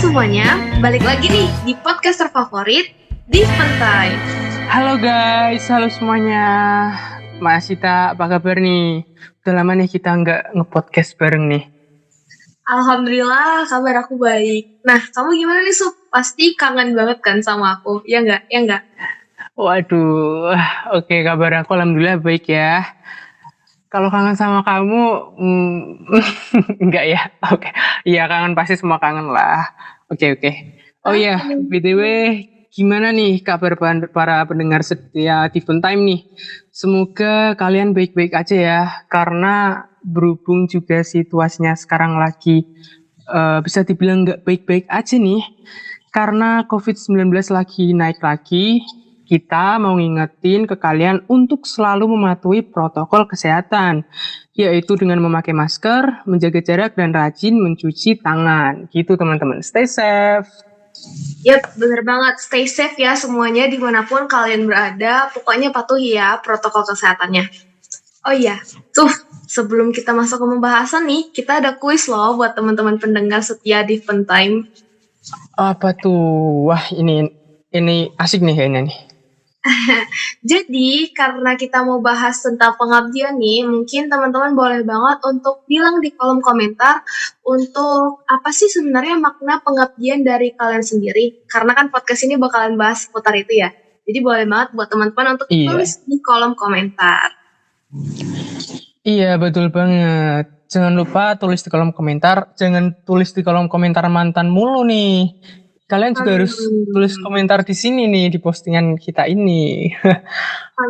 semuanya, balik lagi nih di podcast terfavorit Different Time. Halo guys, halo semuanya. Mas Sita, apa kabar nih? Udah lama nih kita nggak nge-podcast bareng nih. Alhamdulillah, kabar aku baik. Nah, kamu gimana nih, Sup? Pasti kangen banget kan sama aku, ya nggak? Ya nggak? Waduh, oke, kabar aku alhamdulillah baik ya. Kalau kangen sama kamu, enggak ya? Oke, iya kangen pasti semua kangen lah. Oke. Oh iya, BTW, gimana nih kabar para pendengar setia Different Time nih? Semoga kalian baik-baik aja ya, karena berhubung juga situasinya sekarang lagi bisa dibilang nggak baik-baik aja nih, karena COVID-19 lagi naik lagi. Kita mau ngingetin ke kalian untuk selalu mematuhi protokol kesehatan, yaitu dengan memakai masker, menjaga jarak, dan rajin mencuci tangan. Gitu teman-teman, stay safe. Yap, bener banget. Stay safe ya semuanya dimanapun kalian berada. Pokoknya patuhi ya protokol kesehatannya. Oh iya, sebelum kita masuk ke pembahasan nih, kita ada kuis loh buat teman-teman pendengar setia Different Time. Apa tuh? Wah, ini asik nih kayaknya nih. Jadi, karena kita mau bahas tentang pengabdian nih, mungkin teman-teman boleh banget untuk bilang di kolom komentar untuk apa sih sebenarnya makna pengabdian dari kalian sendiri. Karena kan podcast ini bakalan bahas seputar itu ya. Jadi boleh banget buat teman-teman untuk tulis di kolom komentar. Iya, betul banget. Jangan lupa tulis di kolom komentar. Jangan tulis di kolom komentar mantan mulu nih. Kalian juga harus tulis komentar di sini nih, di postingan kita ini.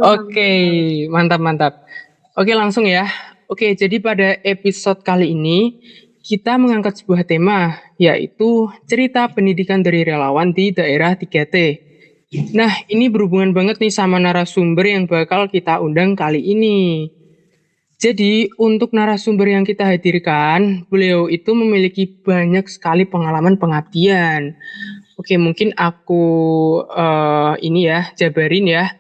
Oke, mantap. Oke, langsung ya. Oke, jadi pada episode kali ini, kita mengangkat sebuah tema, yaitu cerita pendidikan dari relawan di daerah 3T. Nah, ini berhubungan banget nih sama narasumber yang bakal kita undang kali ini. Jadi, untuk narasumber yang kita hadirkan, beliau itu memiliki banyak sekali pengalaman pengabdian. Oke, mungkin aku jabarin ya.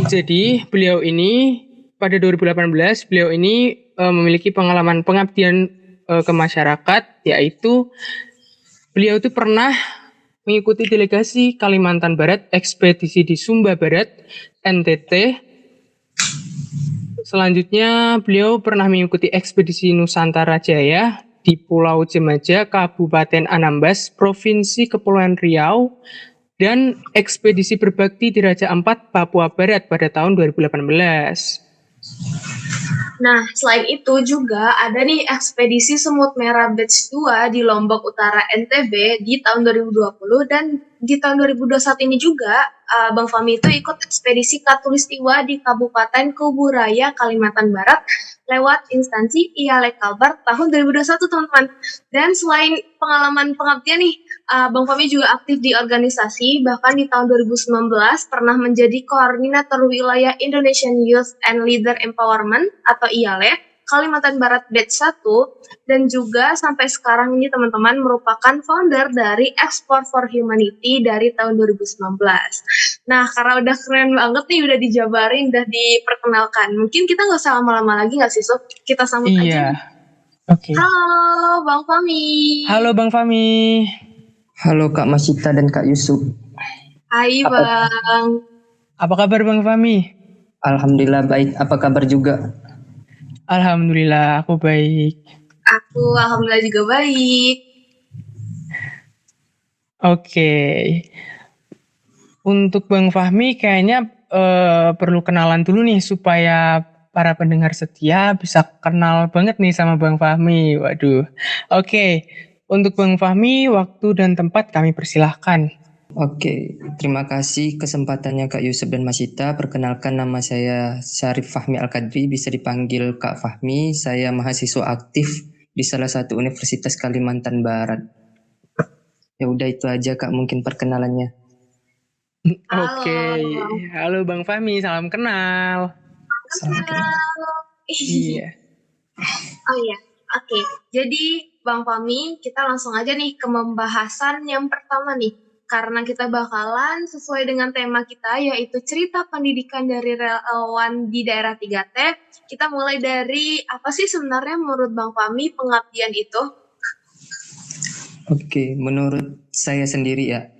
Jadi, beliau ini pada 2018, beliau ini memiliki pengalaman pengabdian ke masyarakat, yaitu beliau itu pernah mengikuti delegasi Kalimantan Barat, ekspedisi di Sumba Barat, NTT. Selanjutnya, beliau pernah mengikuti ekspedisi Nusantara Jaya di Pulau Jemaja, Kabupaten Anambas, Provinsi Kepulauan Riau, dan ekspedisi berbakti di Raja Ampat, Papua Barat pada tahun 2018. Nah, selain itu juga ada nih ekspedisi Semut Merah Batch 2 di Lombok Utara NTB di tahun 2020 dan di tahun 2021 ini juga Bang Fahmi itu ikut ekspedisi Katulistiwa di Kabupaten Kubu Raya, Kalimantan Barat lewat instansi IALE Kalbar tahun 2021 teman-teman. Dan selain pengalaman pengabdian nih, Bang Fahmi juga aktif di organisasi, bahkan di tahun 2019 pernah menjadi koordinator wilayah Indonesian Youth and Leader Empowerment atau IALE Kalimantan Barat Batch 1, dan juga sampai sekarang ini teman-teman merupakan founder dari Export for Humanity dari tahun 2019. Nah, karena udah keren banget nih, udah dijabarin, udah diperkenalkan, mungkin kita nggak usah lama-lama lagi nggak sih, Sob? Kita sambut aja. Oke. Halo Bang Fahmi. Halo Bang Fahmi. Halo Kak Masita dan Kak Yusuf. Hai Bang. Apa kabar Bang Fahmi? Alhamdulillah baik. Apa kabar juga? Alhamdulillah aku baik. Aku alhamdulillah juga baik. Oke. Untuk Bang Fahmi kayaknya perlu kenalan dulu nih supaya para pendengar setia bisa kenal banget nih sama Bang Fahmi. Waduh. Oke. Untuk Bang Fahmi, waktu dan tempat kami persilahkan. Oke, terima kasih kesempatannya Kak Yusuf dan Masita. Perkenalkan, nama saya Syarif Fahmi Al-Kadri, bisa dipanggil Kak Fahmi. Saya mahasiswa aktif di salah satu universitas Kalimantan Barat. Ya udah itu aja Kak, mungkin perkenalannya. Oke. Halo Bang Fahmi, salam kenal. Salam kenal. Iya. Oh iya, oke. Jadi Bang Fahmi, kita langsung aja nih ke pembahasan yang pertama nih. Karena kita bakalan sesuai dengan tema kita, yaitu cerita pendidikan dari relawan di daerah 3T. Kita mulai dari apa sih sebenarnya menurut Bang Fahmi pengabdian itu? Oke, menurut saya sendiri ya,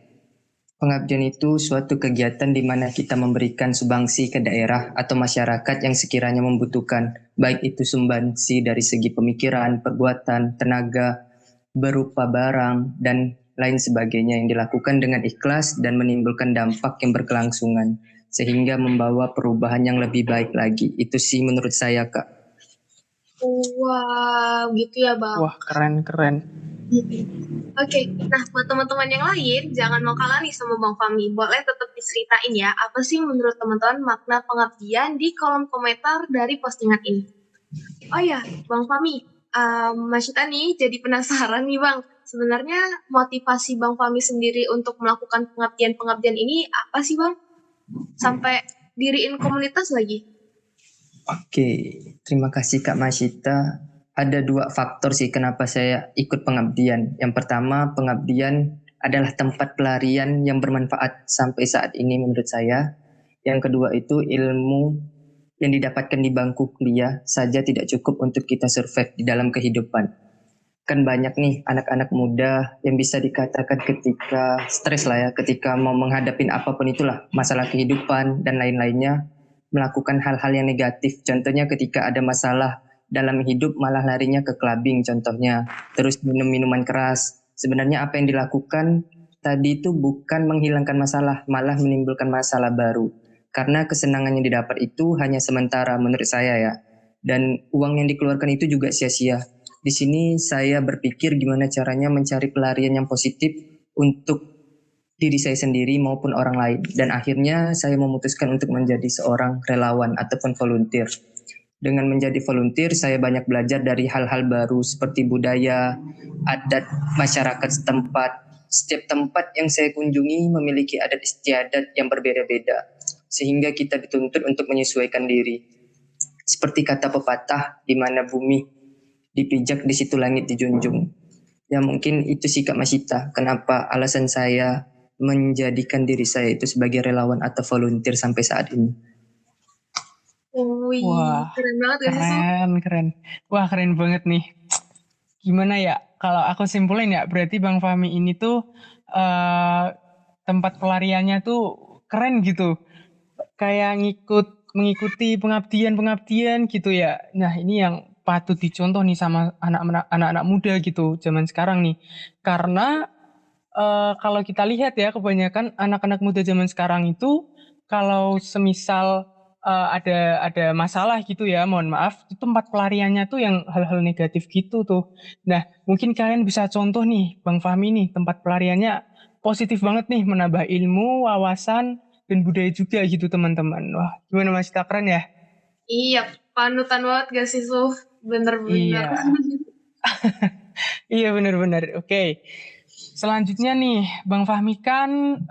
pengabdian itu suatu kegiatan di mana kita memberikan sumbangsi ke daerah atau masyarakat yang sekiranya membutuhkan, baik itu sumbangsi dari segi pemikiran, perbuatan, tenaga, berupa barang, dan lain sebagainya yang dilakukan dengan ikhlas dan menimbulkan dampak yang berkelangsungan, sehingga membawa perubahan yang lebih baik lagi. Itu sih menurut saya, Kak. Wah, gitu ya Bang. Wah, keren. Oke, nah buat teman-teman yang lain, jangan mau kalah nih sama Bang Fahmi. Boleh tetap diceritain ya, apa sih menurut teman-teman makna pengabdian di kolom komentar dari postingan ini. Oh ya, Bang Fahmi, Mas Cita nih jadi penasaran nih Bang. Sebenarnya motivasi Bang Fahmi sendiri untuk melakukan pengabdian-pengabdian ini apa sih Bang? Sampai diriin komunitas lagi. Oke, terima kasih Kak Masita. Ada dua faktor sih kenapa saya ikut pengabdian. Yang pertama, pengabdian adalah tempat pelarian yang bermanfaat sampai saat ini menurut saya. Yang kedua itu ilmu yang didapatkan di bangku kuliah saja tidak cukup untuk kita survive di dalam kehidupan. Kan banyak nih anak-anak muda yang bisa dikatakan ketika stres lah ya, ketika mau menghadapin apapun itulah, masalah kehidupan dan lain-lainnya, melakukan hal-hal yang negatif. Contohnya ketika ada masalah dalam hidup malah larinya ke clubbing contohnya, terus minum minuman keras. Sebenarnya apa yang dilakukan tadi itu bukan menghilangkan masalah, malah menimbulkan masalah baru. Karena kesenangan yang didapat itu hanya sementara menurut saya ya. Dan uang yang dikeluarkan itu juga sia-sia. Di sini saya berpikir gimana caranya mencari pelarian yang positif untuk diri saya sendiri maupun orang lain. Dan akhirnya saya memutuskan untuk menjadi seorang relawan ataupun volunteer. Dengan menjadi volunteer, saya banyak belajar dari hal-hal baru seperti budaya, adat masyarakat setempat. Setiap tempat yang saya kunjungi memiliki adat istiadat yang berbeda-beda, sehingga kita dituntut untuk menyesuaikan diri. Seperti kata pepatah, di mana bumi dipijak di situ langit dijunjung. Ya mungkin itu sih Kak Masita, kenapa alasan saya menjadikan diri saya itu sebagai relawan atau volunteer sampai saat ini. Wih, Wah, keren banget gak sih Su? keren. Wah, keren banget nih. Gimana ya? Kalau aku simpulin ya, berarti Bang Fahmi ini tuh eh tempat pelariannya tuh keren gitu. Kayak mengikuti pengabdian gitu ya. Nah, ini yang patut dicontoh nih sama anak-anak muda gitu zaman sekarang nih. Karena kalau kita lihat ya kebanyakan anak-anak muda zaman sekarang itu kalau semisal ada masalah gitu ya, mohon maaf, itu tempat pelariannya tuh yang hal-hal negatif gitu tuh. Nah, mungkin kalian bisa contoh nih, Bang Fahmi nih, tempat pelariannya positif banget nih, menambah ilmu, wawasan, dan budaya juga gitu teman-teman. Wah, gimana Mas, kita keren ya? Iya, panutan banget gak sih Su? Bener-bener. Iya, iya benar-benar. Oke. Selanjutnya nih, Bang Fahmi kan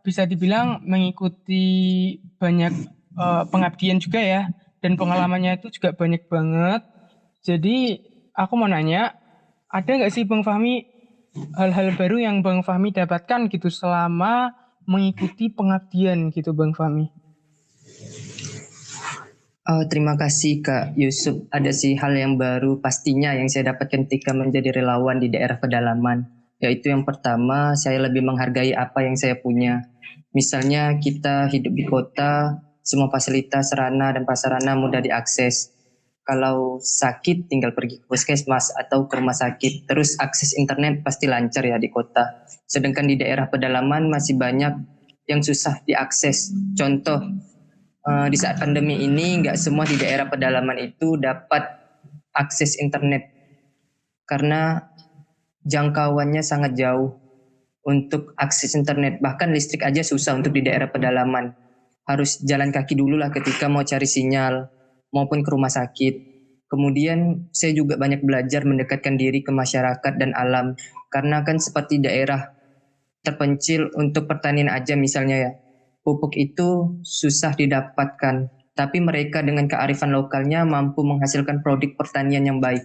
bisa dibilang mengikuti banyak pengabdian juga ya, dan pengalamannya itu juga banyak banget. Jadi aku mau nanya, ada nggak sih Bang Fahmi hal-hal baru yang Bang Fahmi dapatkan gitu selama mengikuti pengabdian gitu Bang Fahmi? Terima kasih Kak Yusuf. Ada sih hal yang baru pastinya yang saya dapatkan ketika menjadi relawan di daerah pedalaman. Yaitu yang pertama, saya lebih menghargai apa yang saya punya. Misalnya kita hidup di kota, semua fasilitas sarana dan prasarana mudah diakses. Kalau sakit tinggal pergi ke puskesmas atau ke rumah sakit. Terus akses internet pasti lancar ya di kota. Sedangkan di daerah pedalaman masih banyak yang susah diakses. Contoh, di saat pandemi ini nggak semua di daerah pedalaman itu dapat akses internet karena jangkauannya sangat jauh untuk akses internet. Bahkan listrik aja susah untuk di daerah pedalaman. Harus jalan kaki dulu lah ketika mau cari sinyal maupun ke rumah sakit. Kemudian saya juga banyak belajar mendekatkan diri ke masyarakat dan alam karena kan seperti daerah terpencil untuk pertanian aja misalnya ya. Pupuk itu susah didapatkan, tapi mereka dengan kearifan lokalnya mampu menghasilkan produk pertanian yang baik.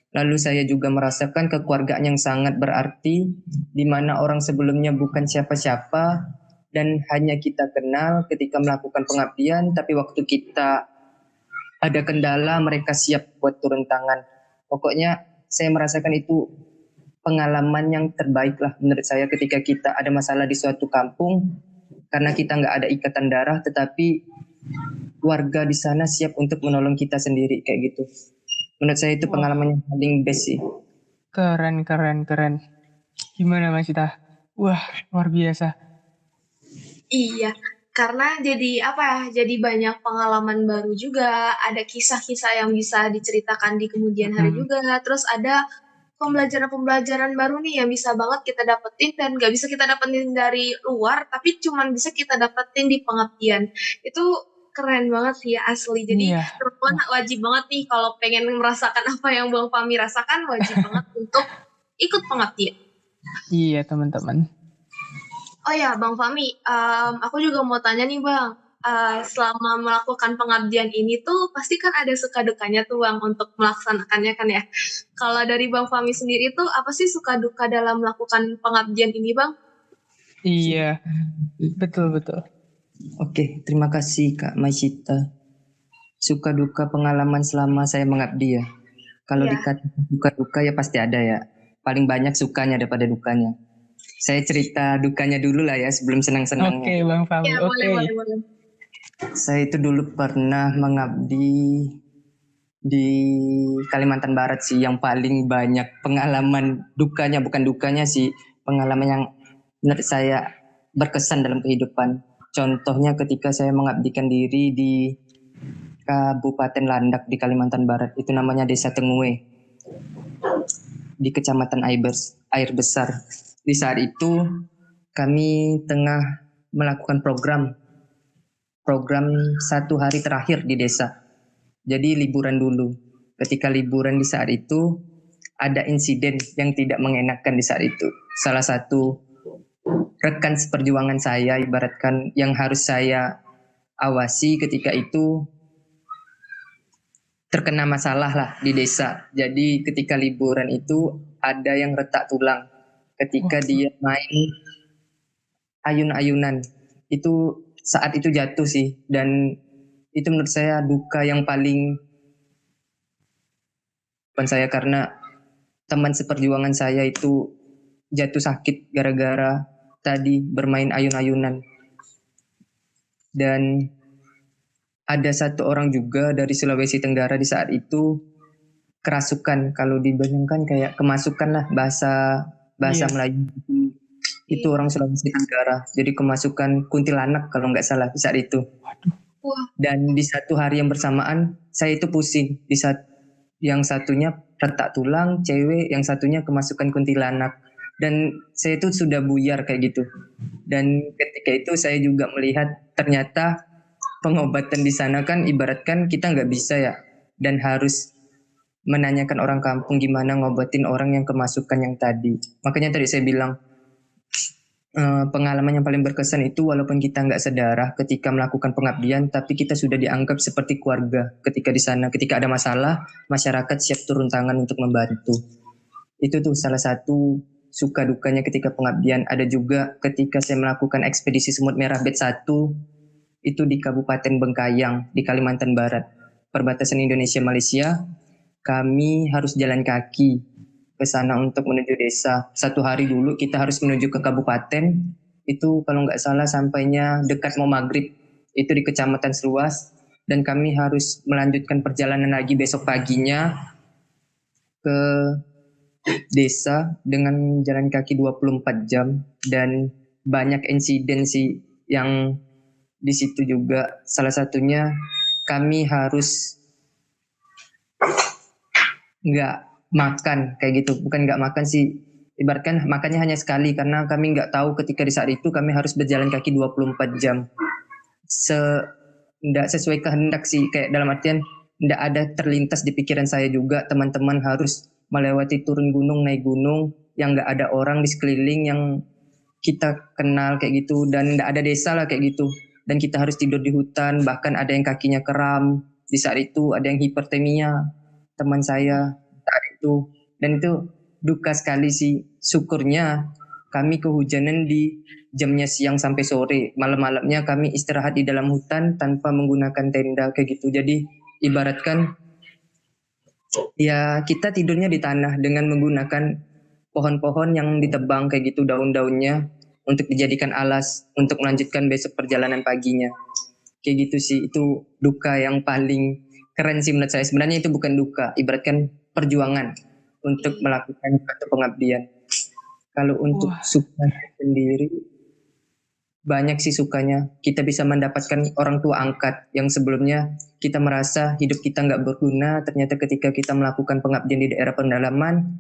Lalu saya juga merasakan kekeluargaan yang sangat berarti, di mana orang sebelumnya bukan siapa-siapa dan hanya kita kenal ketika melakukan pengabdian, tapi waktu kita ada kendala mereka siap buat turun tangan. Pokoknya saya merasakan itu pengalaman yang terbaik lah menurut saya ketika kita ada masalah di suatu kampung, karena kita nggak ada ikatan darah, tetapi warga di sana siap untuk menolong kita sendiri kayak gitu. Menurut saya itu pengalaman yang paling best sih. Keren. Gimana Mas Ita? Wah, luar biasa. Iya, karena jadi apa ya? Jadi banyak pengalaman baru juga, ada kisah-kisah yang bisa diceritakan di kemudian hari juga. Terus ada pembelajaran-pembelajaran baru nih yang bisa banget kita dapetin dan gak bisa kita dapetin dari luar, tapi cuman bisa kita dapetin di pengabdian. Itu keren banget sih ya, asli. Jadi Iya. teman wajib banget nih kalau pengen merasakan apa yang Bang Fahmi rasakan, wajib banget untuk ikut pengabdian. Iya teman-teman. Oh ya, Bang Fahmi, aku juga mau tanya nih Bang, selama melakukan pengabdian ini tuh pasti kan ada suka dukanya tuh Bang untuk melaksanakannya kan ya. Kalau dari Bang Fahmi sendiri tuh apa sih suka duka dalam melakukan pengabdian ini Bang? Iya, betul. Oke, terima kasih Kak Maisita. Suka duka pengalaman selama saya mengabdi ya. Kalau Iya. dikata suka duka ya pasti ada ya. Paling banyak sukanya daripada dukanya. Saya cerita dukanya dulu lah ya sebelum senang-senangnya. Oke, Bang Fahmi. Ya, Oke. boleh. Saya itu dulu pernah mengabdi di Kalimantan Barat sih, yang paling banyak pengalaman dukanya, bukan dukanya sih, pengalaman yang menurut saya berkesan dalam kehidupan. Contohnya ketika saya mengabdikan diri di Kabupaten Landak di Kalimantan Barat, itu namanya Desa Tengue di Kecamatan Air Besar. Di saat itu kami tengah melakukan program 1 hari terakhir di desa. Jadi liburan dulu. Ketika liburan di saat itu ada insiden yang tidak mengenakan di saat itu. Salah satu rekan seperjuangan saya, ibaratkan yang harus saya awasi ketika itu, terkena masalah lah di desa. Jadi ketika liburan itu ada yang retak tulang ketika dia main ayun-ayunan. Itu saat itu jatuh sih, dan itu menurut saya duka yang paling saya, karena teman seperjuangan saya itu jatuh sakit gara-gara tadi bermain ayun-ayunan. Dan ada satu orang juga dari Sulawesi Tenggara di saat itu kerasukan, kalau dibayangkan kayak kemasukan lah bahasa Melayu. Itu orang Sulawesi Tenggara, jadi kemasukan kuntilanak kalau nggak salah di saat itu. Dan di satu hari yang bersamaan saya itu pusing. Di saat yang satunya retak tulang cewek, yang satunya kemasukan kuntilanak, dan saya itu sudah buyar kayak gitu. Dan ketika itu saya juga melihat ternyata pengobatan di sana kan ibaratkan kita nggak bisa ya, dan harus menanyakan orang kampung gimana ngobatin orang yang kemasukan yang tadi. Makanya tadi saya bilang pengalaman yang paling berkesan itu walaupun kita nggak sedarah ketika melakukan pengabdian, tapi kita sudah dianggap seperti keluarga ketika di sana. Ketika ada masalah, masyarakat siap turun tangan untuk membantu. Itu tuh salah satu suka dukanya ketika pengabdian. Ada juga ketika saya melakukan ekspedisi Semut Merah Batch 1, itu di Kabupaten Bengkayang di Kalimantan Barat, perbatasan Indonesia Malaysia. Kami harus jalan kaki ke sana untuk menuju desa. 1 hari dulu kita harus menuju ke kabupaten. Itu kalau nggak salah sampainya dekat mau maghrib. Itu di Kecamatan Seluas. Dan kami harus melanjutkan perjalanan lagi besok paginya ke desa dengan jalan kaki 24 jam. Dan banyak insiden sih yang di situ juga. Salah satunya kami harus nggak makan kayak gitu, bukan nggak makan sih, ibaratkan makannya hanya sekali karena kami nggak tahu ketika di saat itu kami harus berjalan kaki 24 jam. Nggak sesuai kehendak sih, kayak dalam artian nggak ada terlintas di pikiran saya juga teman-teman harus melewati turun gunung, naik gunung yang nggak ada orang di sekeliling yang kita kenal kayak gitu, dan nggak ada desa lah kayak gitu, dan kita harus tidur di hutan, bahkan ada yang kakinya kram di saat itu, ada yang hipertermia teman saya saat itu. Dan itu duka sekali sih. Syukurnya kami kehujanan di jamnya siang sampai sore, malam-malamnya kami istirahat di dalam hutan tanpa menggunakan tenda kayak gitu. Jadi ibaratkan ya kita tidurnya di tanah dengan menggunakan pohon-pohon yang ditebang kayak gitu daun-daunnya untuk dijadikan alas untuk melanjutkan besok perjalanan paginya. Kayak gitu sih, itu duka yang paling keren sih menurut saya. Sebenarnya itu bukan duka, ibaratkan perjuangan untuk melakukan suatu pengabdian. Kalau untuk Wah, suka sendiri, banyak sih sukanya. Kita bisa mendapatkan orang tua angkat yang sebelumnya kita merasa hidup kita nggak berguna, ternyata ketika kita melakukan pengabdian di daerah pendalaman,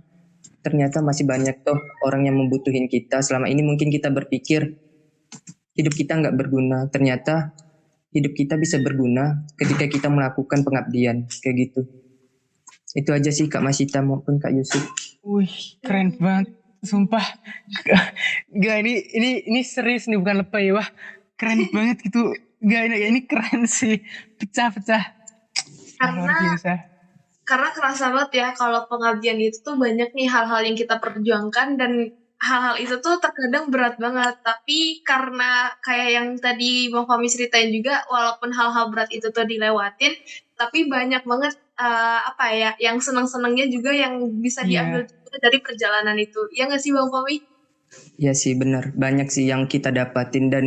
ternyata masih banyak toh orang yang membutuhin kita. Selama ini mungkin kita berpikir hidup kita nggak berguna, ternyata hidup kita bisa berguna ketika kita melakukan pengabdian kayak gitu. Itu aja sih Kak Masita maupun Kak Yusuf. wih, keren banget. Sumpah. Gak, ini serius nih, bukan lebay. Wah, keren banget gitu. Gak, ini keren sih. Pecah-pecah. Luar Karena biasa. kerasa banget ya kalau pengabdian itu tuh banyak nih hal-hal yang kita perjuangkan dan hal-hal itu tuh terkadang berat banget. Tapi karena kayak yang tadi Bang Fahmi ceritain juga, walaupun hal-hal berat itu tuh dilewatin, tapi banyak banget apa ya, yang senang-senangnya juga yang bisa diambil Iya, juga dari perjalanan itu. Ya nggak sih Bang Fahmi? Ya sih benar, banyak sih yang kita dapatin dan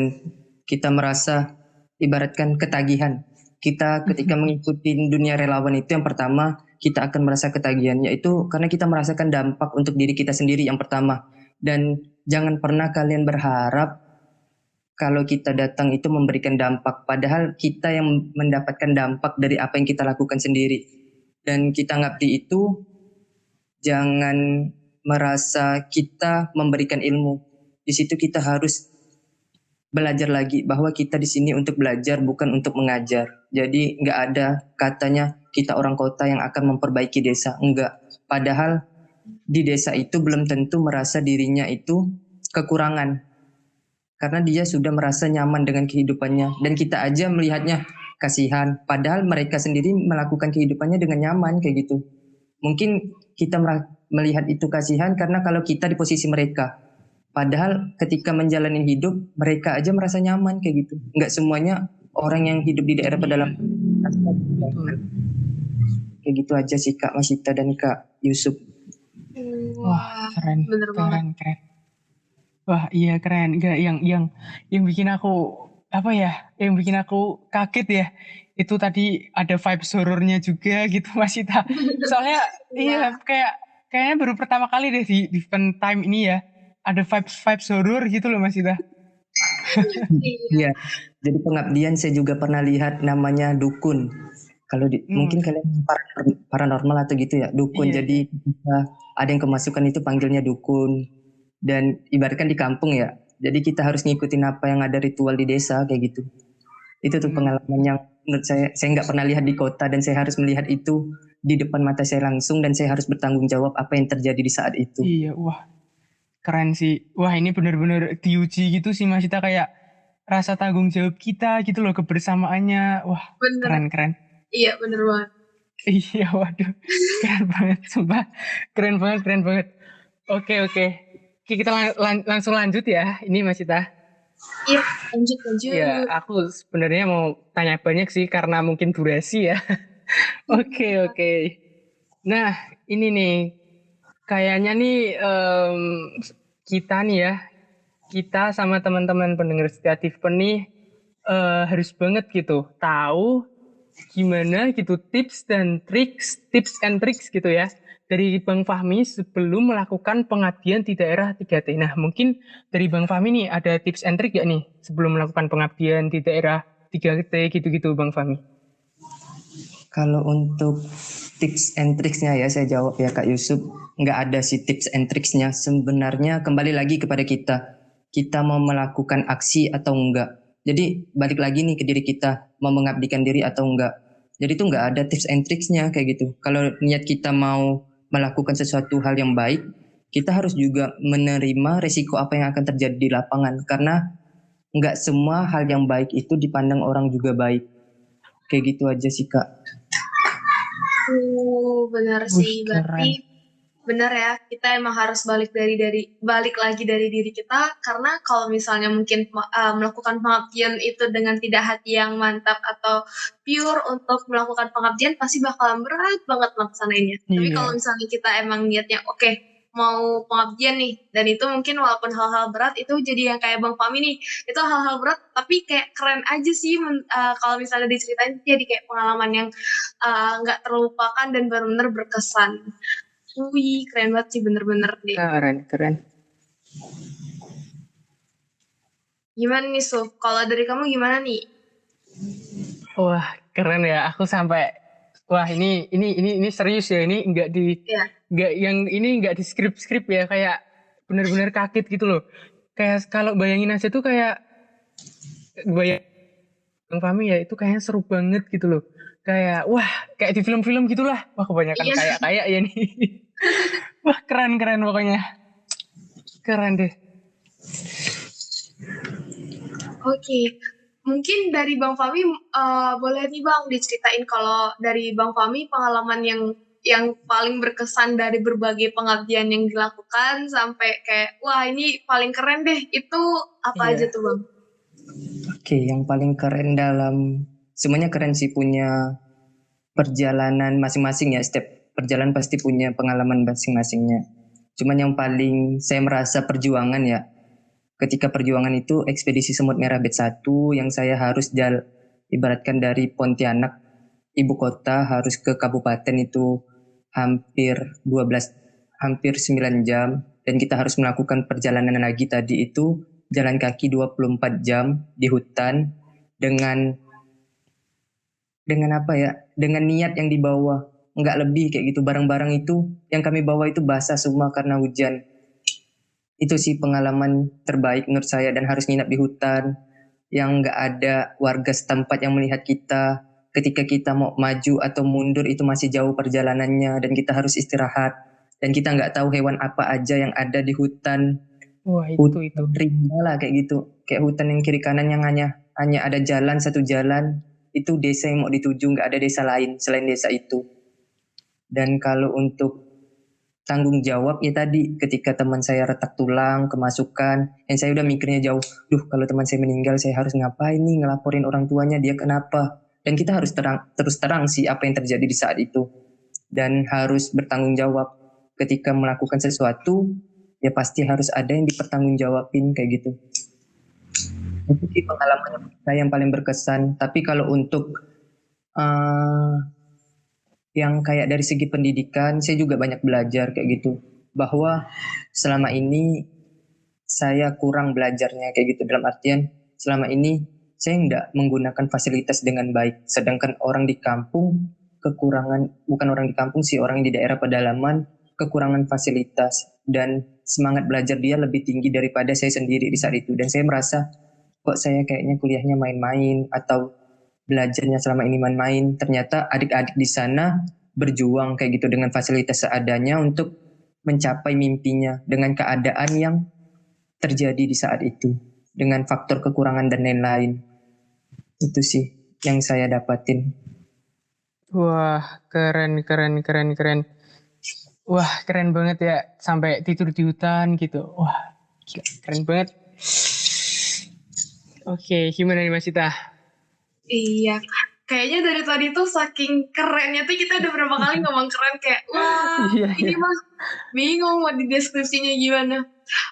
kita merasa ibaratkan ketagihan. Kita ketika mengikuti dunia relawan itu yang pertama kita akan merasa ketagihan, yaitu karena kita merasakan dampak untuk diri kita sendiri yang pertama. Dan jangan pernah kalian berharap kalau kita datang itu memberikan dampak, padahal kita yang mendapatkan dampak dari apa yang kita lakukan sendiri. Dan kita ngabdi itu jangan merasa kita memberikan ilmu. Di situ kita harus belajar lagi bahwa kita di sini untuk belajar bukan untuk mengajar. Jadi nggak ada katanya kita orang kota yang akan memperbaiki desa, enggak. Padahal di desa itu belum tentu merasa dirinya itu kekurangan karena dia sudah merasa nyaman dengan kehidupannya dan kita aja melihatnya kasihan padahal mereka sendiri melakukan kehidupannya dengan nyaman kayak gitu. Mungkin kita melihat itu kasihan karena kalau kita di posisi mereka, padahal ketika menjalani hidup mereka aja merasa nyaman kayak gitu. Nggak semuanya orang yang hidup di daerah pedalaman betul. kayak gitu aja sih Kak Masita dan Kak Yusuf. Wah, Wah, keren, bener banget. keren. Wah, iya keren. Gak, yang bikin aku apa ya? Yang bikin aku kaget ya. Itu tadi ada vibes horornya juga gitu Mas Ita. Soalnya iya Iya, kayaknya baru pertama kali deh di Fun Time ini ya. Ada vibes horor gitu loh Mas Ita. iya. Iya, jadi pengabdian saya juga pernah lihat namanya dukun. Kalau Hmm, mungkin kalian paranormal atau gitu ya, dukun. iya, iya. Jadi ketika ada yang kemasukan itu panggilnya dukun. Dan ibaratkan di kampung ya. Jadi kita harus ngikutin apa yang ada ritual di desa kayak gitu. Itu tuh Bener. pengalaman yang menurut saya nggak pernah lihat di kota dan saya harus melihat itu di depan mata saya langsung dan saya harus bertanggung jawab apa yang terjadi di saat itu. Iya, wah, keren sih. Wah, ini bener-bener diuji gitu sih Mas Ita, kayak rasa tanggung jawab kita gitu loh, kebersamaannya. Wah, Bener. keren. Iya, bener banget. Iya, waduh, keren banget, sumpah, keren banget. Oke, Oke, kita langsung lanjut ya, ini Mas Ita. Iya, lanjut, Ya, lanjut. aku sebenarnya mau tanya banyak sih karena mungkin durasi ya. Oke. Nah, ini nih, kayaknya nih kita nih ya, kita sama teman-teman pendengar setia Tiffen nih harus banget gitu tahu gimana gitu tips and tricks gitu ya dari Bang Fahmi sebelum melakukan pengabdian di daerah 3T. Nah, mungkin dari Bang Fahmi nih ada tips and trick gak nih sebelum melakukan pengabdian di daerah 3T gitu-gitu Bang Fahmi? Kalau untuk tips and tricksnya ya saya jawab ya Kak Yusuf, nggak ada sih tips and tricksnya. Sebenarnya kembali lagi kepada kita mau melakukan aksi atau enggak. Jadi balik lagi nih ke diri kita, mau mengabdikan diri atau enggak. Jadi itu nggak ada tips and tricksnya kayak gitu. Kalau niat kita mau melakukan sesuatu hal yang baik, kita harus juga menerima resiko apa yang akan terjadi di lapangan. Karena nggak semua hal yang baik itu dipandang orang juga baik. Kayak gitu aja sih Kak. Benar Wih, sih. Berarti keren. benar ya, kita emang harus balik lagi dari diri kita karena kalau misalnya mungkin melakukan pengabdian itu dengan tidak hati yang mantap atau pure untuk melakukan pengabdian pasti bakalan berat banget melaksanainnya. Tapi kalau Iya, misalnya kita emang niatnya oke, mau pengabdian nih, dan itu mungkin walaupun hal-hal berat itu jadi yang kayak Bang Fahmi nih, itu hal-hal berat tapi kayak keren aja sih kalau misalnya diceritain jadi kayak pengalaman yang nggak terlupakan dan benar-benar berkesan. Wih, keren banget sih bener-bener deh. Keren. Gimana nih Suf? Kalau dari kamu gimana nih? Wah, keren ya. Aku sampai ini serius ya. Ini enggak Ya. enggak di skrip ya, kayak benar-benar kaget gitu loh. Kayak kalau bayangin aja tuh kayak bayang Bang Fahmi ya, itu kayaknya seru banget gitu loh. Kayak wah, kayak di film-film gitulah. Wah, kebanyakan Iya. kayak ya nih. Wah, keren pokoknya. Keren deh. Oke. Mungkin dari Bang Fahmi boleh nih Bang diceritain kalau dari Bang Fahmi pengalaman yang paling berkesan dari berbagai pengabdian yang dilakukan sampai kayak wah ini paling keren deh. Itu apa aja Iya. tuh Bang? Oke, yang paling keren semuanya keren sih, punya perjalanan masing-masing ya. Setiap perjalanan pasti punya pengalaman masing-masingnya. Cuman yang paling saya merasa perjuangan ya, ketika perjuangan itu ekspedisi Semut Merah Batch 1 yang saya harus ibaratkan dari Pontianak ibu kota harus ke kabupaten itu hampir 9 jam, dan kita harus melakukan perjalanan lagi tadi itu jalan kaki 24 jam di hutan dengan apa ya, dengan niat yang dibawa, nggak lebih kayak gitu. Barang-barang itu yang kami bawa itu basah semua karena hujan. Itu sih pengalaman terbaik menurut saya, dan harus nginap di hutan yang nggak ada warga setempat yang melihat kita. Ketika kita mau maju atau mundur itu masih jauh perjalanannya, dan kita harus istirahat, dan kita nggak tahu hewan apa aja yang ada di hutan. Wah, Hutan itu. rimba lah kayak gitu, kayak hutan yang kiri kanan yang hanya ada satu jalan, itu desa yang mau dituju, nggak ada desa lain selain desa itu. Dan kalau untuk tanggung jawab ya tadi, ketika teman saya retak tulang, kemasukan, dan saya udah mikirnya jauh, kalau teman saya meninggal saya harus ngapain nih, ngelaporin orang tuanya, dia kenapa. Dan kita harus terus terang sih apa yang terjadi di saat itu, dan harus bertanggung jawab. Ketika melakukan sesuatu ya pasti harus ada yang dipertanggungjawabin kayak gitu. Itu sih pengalaman saya yang paling berkesan. Tapi kalau untuk yang kayak dari segi pendidikan, saya juga banyak belajar kayak gitu, bahwa selama ini saya kurang belajarnya kayak gitu, dalam artian selama ini saya nggak menggunakan fasilitas dengan baik, sedangkan orang di kampung bukan orang di kampung sih, orang di daerah pedalaman kekurangan fasilitas, dan semangat belajar dia lebih tinggi daripada saya sendiri di saat itu. Dan saya merasa kok saya kayaknya kuliahnya main-main, atau belajarnya selama ini main-main. Ternyata adik-adik di sana berjuang kayak gitu dengan fasilitas seadanya untuk mencapai mimpinya dengan keadaan yang terjadi di saat itu, dengan faktor kekurangan dan lain-lain. Itu sih yang saya dapatin. Wah, keren. Wah, keren banget ya, sampai tidur di hutan gitu. Wah, gila, keren banget. Oke, gimana nih Mas Ita? Iya, kayaknya dari tadi tuh saking kerennya tuh kita udah berapa kali ngomong keren kayak wah ini mah bingung mau dideskripsinya gimana.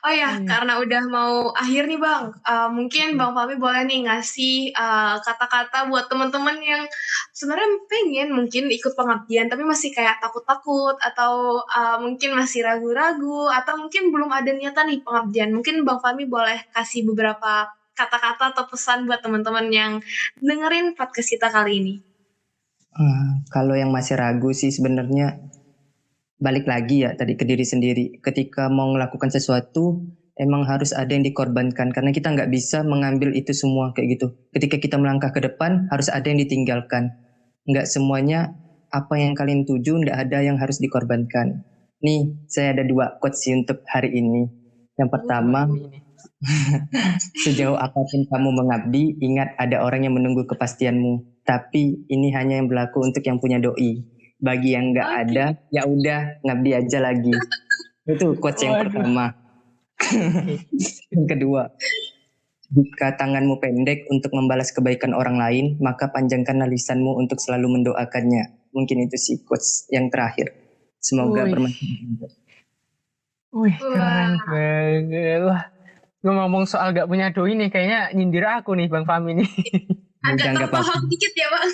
Oh ya, karena udah mau akhir nih Bang, mungkin Bang Fahmi boleh nih ngasih kata-kata buat teman-teman yang sebenarnya pengen mungkin ikut pengabdian tapi masih kayak takut-takut atau mungkin masih ragu-ragu atau mungkin belum ada niatan nih pengabdian. Mungkin Bang Fahmi boleh kasih beberapa kata-kata atau pesan buat teman-teman yang dengerin podcast kita kali ini. Kalau yang masih ragu sih sebenarnya balik lagi ya tadi ke diri sendiri. Ketika mau melakukan sesuatu emang harus ada yang dikorbankan, karena kita nggak bisa mengambil itu semua kayak gitu. Ketika kita melangkah ke depan harus ada yang ditinggalkan. Nggak semuanya apa yang kalian tuju, nggak ada yang harus dikorbankan. Nih saya ada 2 quotes sih untuk hari ini. Yang pertama, sejauh apapun kamu mengabdi, ingat ada orang yang menunggu kepastianmu. Tapi ini hanya yang berlaku untuk yang punya doi. Bagi yang nggak ada, ya udah ngabdi aja lagi. Itu quotes yang pertama. Yang kedua, jika tanganmu pendek untuk membalas kebaikan orang lain, maka panjangkanlah lisanmu untuk selalu mendoakannya. Mungkin itu sih quotes yang terakhir. Semoga bermanfaat. Wih, Wah, keren banget. Wah, ngomong soal gak punya doi nih, kayaknya nyindir aku nih Bang Fahmi nih. agak Udah nggak apa-apa. terpahat dikit ya Bang.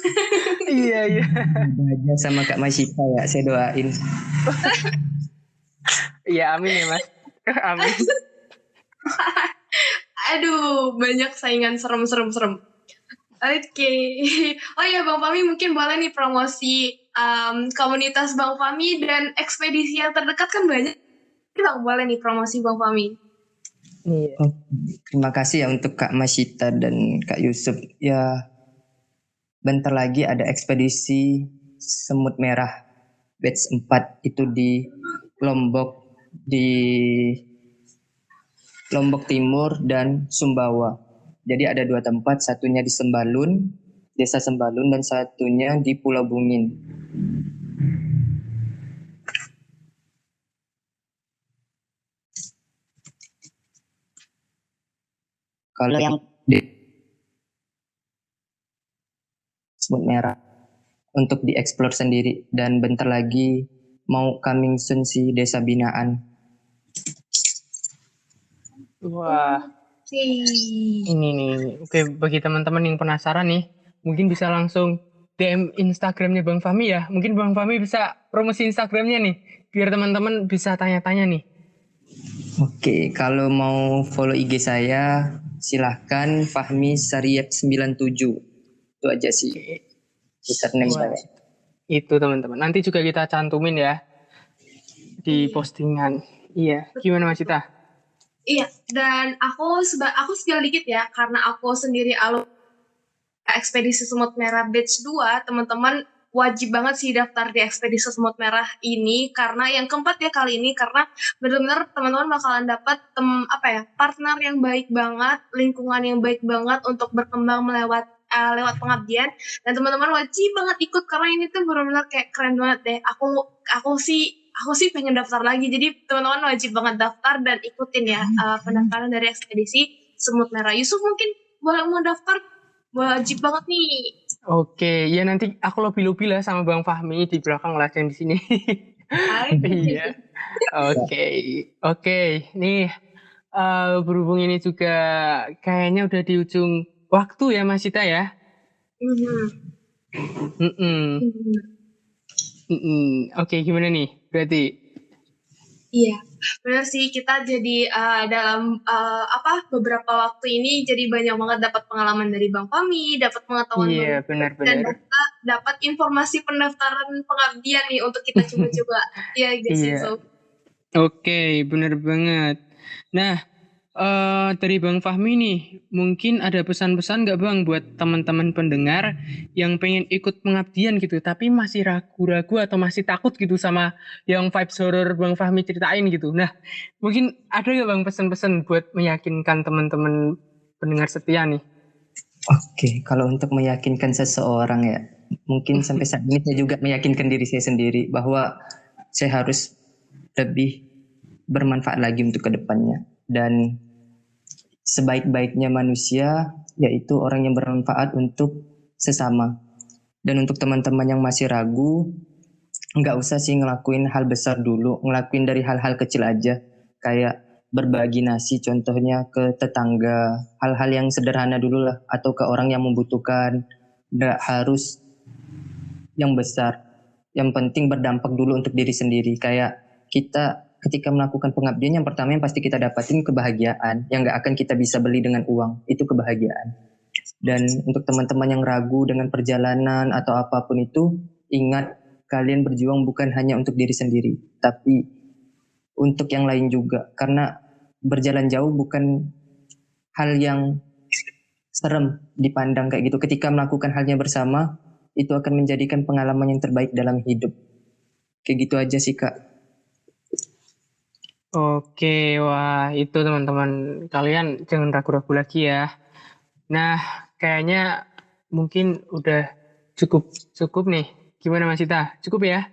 Iya, iya. Udah aja sama Kak Masita ya, saya doain. Iya, amin ya Mas. Amin. Aduh, banyak saingan serem. Oke. Oh ya Bang Fahmi mungkin boleh nih promosi komunitas Bang Fahmi dan ekspedisi yang terdekat kan banyak. Bang boleh nih promosi Bang Fahmi. Iya. Oh, terima kasih ya untuk Kak Masita dan Kak Yusuf. Ya, bentar lagi ada ekspedisi Semut Merah batch 4 itu di Lombok di Lombok Timur dan Sumbawa. Jadi ada 2 tempat, satunya di Sembalun, Desa Sembalun, dan satunya di Pulau Bungin. Kalau yang di Semut Merah untuk dieksplor sendiri, dan bentar lagi mau coming soon si Desa Binaan. Wah, Oke. ini nih. Oke, bagi teman-teman yang penasaran nih, mungkin bisa langsung DM Instagramnya Bang Fahmi ya. Mungkin Bang Fahmi bisa promosi Instagramnya nih, biar teman-teman bisa tanya-tanya nih. Oke, kalau mau follow IG saya, silahkan Fahmi Sariyep 97. Itu aja sih Oke. username Wah, saya. itu teman-teman. Nanti juga kita cantumin ya di Iya. postingan. Iya, gimana Mas Cita? Iya, dan aku spill dikit ya, karena aku sendiri ekspedisi Semut Merah batch 2, teman-teman wajib banget sih daftar di ekspedisi Semut Merah ini, karena yang keempat ya kali ini, karena benar-benar teman-teman bakalan dapat partner yang baik banget, lingkungan yang baik banget untuk berkembang lewat pengabdian, dan teman-teman wajib banget ikut karena ini tuh benar-benar kayak keren banget deh. Aku sih pengen daftar lagi, jadi teman-teman wajib banget daftar dan ikutin ya pendaftaran dari ekspedisi Semut Merah. Yusuf mungkin boleh mau daftar, wajib banget nih. Oke, ya nanti aku lebih-lebih lah sama Bang Fahmi di belakang lah yang di sini. Iya. Oke, oke. Nih, berhubung ini juga kayaknya udah di ujung waktu ya Mas Cita ya. Mhm. Mm-mm. Mm-mm. Oke, gimana nih? Berarti, Iya, benar sih kita jadi dalam beberapa waktu ini jadi banyak banget dapat pengalaman dari Bang Fahmi, dapat pengetahuan iya baru dan benar-benar. kita dapat informasi pendaftaran pengabdian nih untuk kita coba-coba. Iya, guys Iya, itu. oke, benar banget. Nah, dari Bang Fahmi nih, mungkin ada pesan-pesan nggak Bang buat teman-teman pendengar yang pengen ikut pengabdian gitu, tapi masih ragu-ragu atau masih takut gitu sama yang vibes horror Bang Fahmi ceritain gitu. Nah, mungkin ada nggak Bang pesan-pesan buat meyakinkan teman-teman pendengar setia nih? Oke, kalau untuk meyakinkan seseorang ya, mungkin sampai saat ini saya juga meyakinkan diri saya sendiri bahwa saya harus lebih bermanfaat lagi untuk kedepannya. Dan sebaik-baiknya manusia yaitu orang yang bermanfaat untuk sesama. Dan untuk teman-teman yang masih ragu, nggak usah sih ngelakuin hal besar dulu, ngelakuin dari hal-hal kecil aja, kayak berbagi nasi contohnya ke tetangga, hal-hal yang sederhana dulu lah, atau ke orang yang membutuhkan, nggak harus yang besar, yang penting berdampak dulu untuk diri sendiri. Kayak kita ketika melakukan pengabdian, yang pertama yang pasti kita dapatin kebahagiaan, yang nggak akan kita bisa beli dengan uang, itu kebahagiaan. Dan untuk teman-teman yang ragu dengan perjalanan atau apapun itu, ingat kalian berjuang bukan hanya untuk diri sendiri, tapi untuk yang lain juga. Karena berjalan jauh bukan hal yang serem dipandang kayak gitu. Ketika melakukan halnya bersama, itu akan menjadikan pengalaman yang terbaik dalam hidup. Kayak gitu aja sih Kak. Oke, wah itu teman-teman kalian jangan ragu-ragu lagi ya. Nah, kayaknya mungkin udah cukup cukup nih. Gimana Mas Ita? Cukup ya?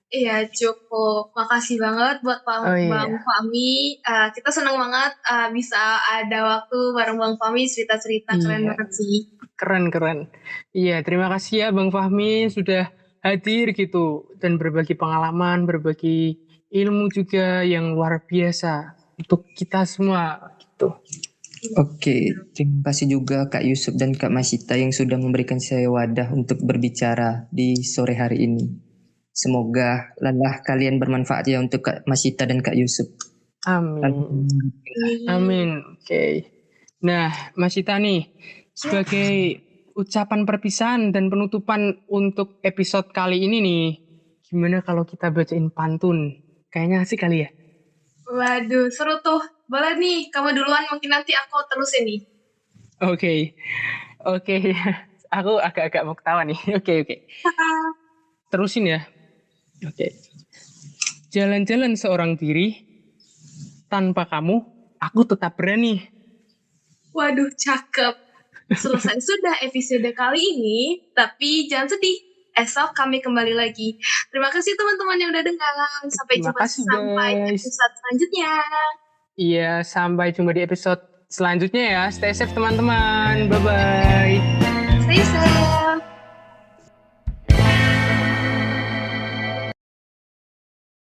Iya, cukup. Makasih banget buat Oh Bang iya, Fahmi. Kita senang banget bisa ada waktu bareng Bang Fahmi cerita-cerita keren iya, banget sih. keren. Iya, terima kasih ya Bang Fahmi sudah hadir gitu dan berbagi pengalaman, berbagi ilmu juga yang luar biasa untuk kita semua gitu. Oke, terima kasih juga Kak Yusuf dan Kak Masita yang sudah memberikan saya wadah untuk berbicara di sore hari ini. Semoga lelah kalian bermanfaat ya untuk Kak Masita dan Kak Yusuf. Amin. Amin. Oke. Nah, Mas Ita nih, sebagai ucapan perpisahan dan penutupan untuk episode kali ini nih, gimana kalau kita bacain pantun? Kayaknya asik kali ya? Waduh, seru tuh. Boleh nih, kamu duluan, mungkin nanti aku terusin nih. Oke. Aku agak-agak mau ketawa nih. Oke. Terusin ya. Oke. Jalan-jalan seorang diri, tanpa kamu, aku tetap berani. Waduh, cakep. Selesai sudah episode kali ini, tapi jangan sedih. Esok kami kembali lagi. Terima kasih teman-teman yang udah dengar. Sampai Terima jumpa kasih, sampai guys. episode selanjutnya. Iya, sampai jumpa di episode selanjutnya ya. Stay safe teman-teman. Bye-bye.